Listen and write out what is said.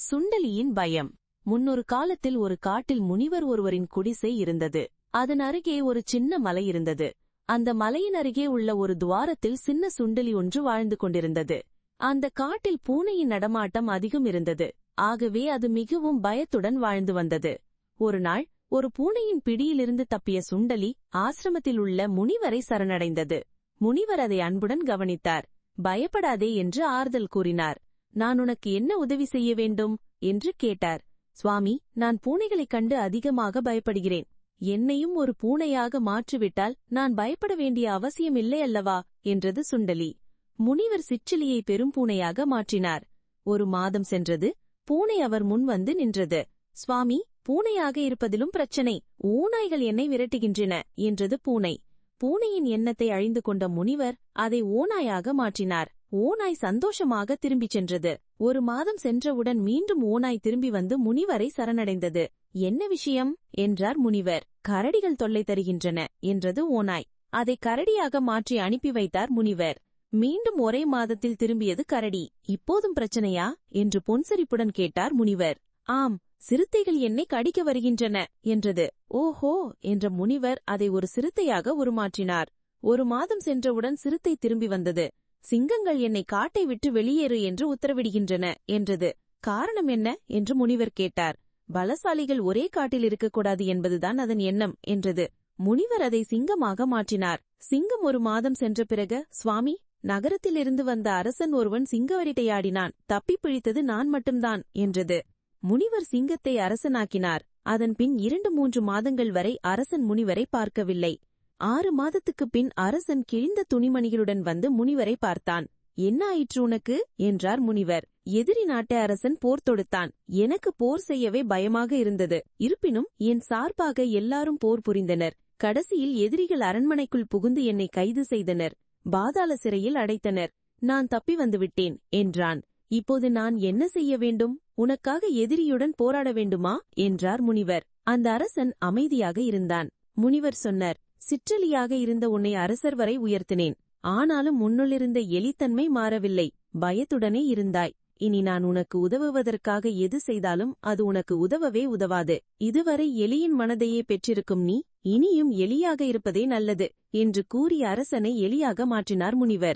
சுண்டலியின் பயம். முன்னொரு காலத்தில் ஒரு காட்டில் முனிவர் ஒருவரின் குடிசை இருந்தது. அதன் அருகே ஒரு சின்ன மலை இருந்தது. அந்த மலையின் அருகே உள்ள ஒரு துவாரத்தில் சின்ன சுண்டலி ஒன்று வாழ்ந்து கொண்டிருந்தது. அந்த காட்டில் பூனையின் நடமாட்டம் அதிகம் இருந்தது. ஆகவே அது மிகவும் பயத்துடன் வாழ்ந்து வந்தது. ஒரு நாள் ஒரு பூனையின் பிடியிலிருந்து தப்பிய சுண்டலி ஆசிரமத்தில் உள்ள முனிவரை சரணடைந்தது. முனிவர் அதை அன்புடன் கவனித்தார். பயப்படாதே என்று ஆறுதல் கூறினார். நான் உனக்கு என்ன உதவி செய்ய வேண்டும் என்று கேட்டார். சுவாமி, நான் பூனைகளைக் கண்டு அதிகமாக பயப்படுகிறேன். என்னையும் ஒரு பூனையாக மாற்றிவிட்டால் நான் பயப்பட வேண்டிய அவசியமில்லை அல்லவா என்றது சுண்டலி. முனிவர் சிற்றிலியை பெரும் பூனையாக மாற்றினார். ஒரு மாதம் சென்றது. பூனை அவர் முன் வந்து நின்றது. சுவாமி, பூனையாக இருப்பதிலும் பிரச்சனை. ஓநாய்கள் என்னை விரட்டுகின்றன என்றது பூனை. பூனையின் எண்ணத்தை அழிந்து கொண்ட முனிவர் அதை ஓநாயாக மாற்றினார். ஓநாய் சந்தோஷமாக திரும்பிச் சென்றது. ஒரு மாதம் சென்றவுடன் மீண்டும் ஓநாய் திரும்பி வந்து முனிவரை சரணடைந்தது. என்ன விஷயம் என்றார் முனிவர். கரடிகள் தொல்லை தருகின்றன என்றது ஓநாய். அதை கரடியாக மாற்றி அனுப்பி வைத்தார் முனிவர். மீண்டும் ஒரே மாதத்தில் திரும்பியது கரடி. இப்போதும் பிரச்சனையா என்று பொன்சிரிப்புடன் கேட்டார் முனிவர். ஆம், சிறுத்தைகள் என்னை கடிக்க வருகின்றன என்றது. ஓஹோ என்ற முனிவர் அதை ஒரு சிறுத்தையாக உருமாற்றினார். ஒரு மாதம் சென்றவுடன் சிறுத்தை திரும்பி வந்தது. சிங்கங்கள் என்னை காட்டை விட்டு வெளியேறு என்று உத்தரவிடுகின்றன என்றது. காரணம் என்ன என்று முனிவர் கேட்டார். பலசாலிகள் ஒரே காட்டில் இருக்கக்கூடாது என்பதுதான் அதன் எண்ணம் என்றது. முனிவர் அதை சிங்கமாக மாற்றினார். சிங்கம் ஒரு மாதம் சென்ற பிறகு, சுவாமி, நகரத்திலிருந்து வந்த அரசன் ஒருவன் சிங்கவரிட்டையாடினான். தப்பி பிழித்தது நான் மட்டும்தான் என்றது. முனிவர் சிங்கத்தை அரசனாக்கினார். அதன் பின் 2-3 மாதங்கள் வரை அரசன் முனிவரை பார்க்கவில்லை. 6 மாதத்துக்குப் பின் அரசன் கிழிந்த துணிமணிகளுடன் வந்து முனிவரை பார்த்தான். என்ன ஆயிற்று உனக்கு என்றார் முனிவர். எதிரி நாட்டு அரசன் போர் தொடுத்தான். எனக்கு போர் செய்யவே பயமாக இருந்தது. இருப்பினும் என் சார்பாக எல்லாரும் போர் புரிந்தனர். கடைசியில் எதிரிகள் அரண்மனைக்குள் புகுந்து என்னை கைது செய்தனர். பாதாள சிறையில் அடைத்தனர். நான் தப்பி வந்துவிட்டேன் என்றான். இப்போது நான் என்ன செய்ய வேண்டும்? உனக்காக எதிரியுடன் போராட வேண்டுமா என்றார் முனிவர். அந்த அரசன் அமைதியாக இருந்தான். முனிவர் சொன்னார், சிற்றலியாக இருந்த உன்னை அரசர் வரை உயர்த்தினேன். ஆனாலும் முன்னுள்ளிருந்த எலித்தன்மை மாறவில்லை. பயத்துடனே இருந்தாய். இனி நான் உனக்கு உதவுவதற்காக எது செய்தாலும் அது உனக்கு உதவவே உதவாது. இதுவரை எலியின் மனதையே பெற்றிருக்கும் நீ இனியும் எலியாக இருப்பதே நல்லது என்று கூறி அரசனை எலியாக மாற்றினார் முனிவர்.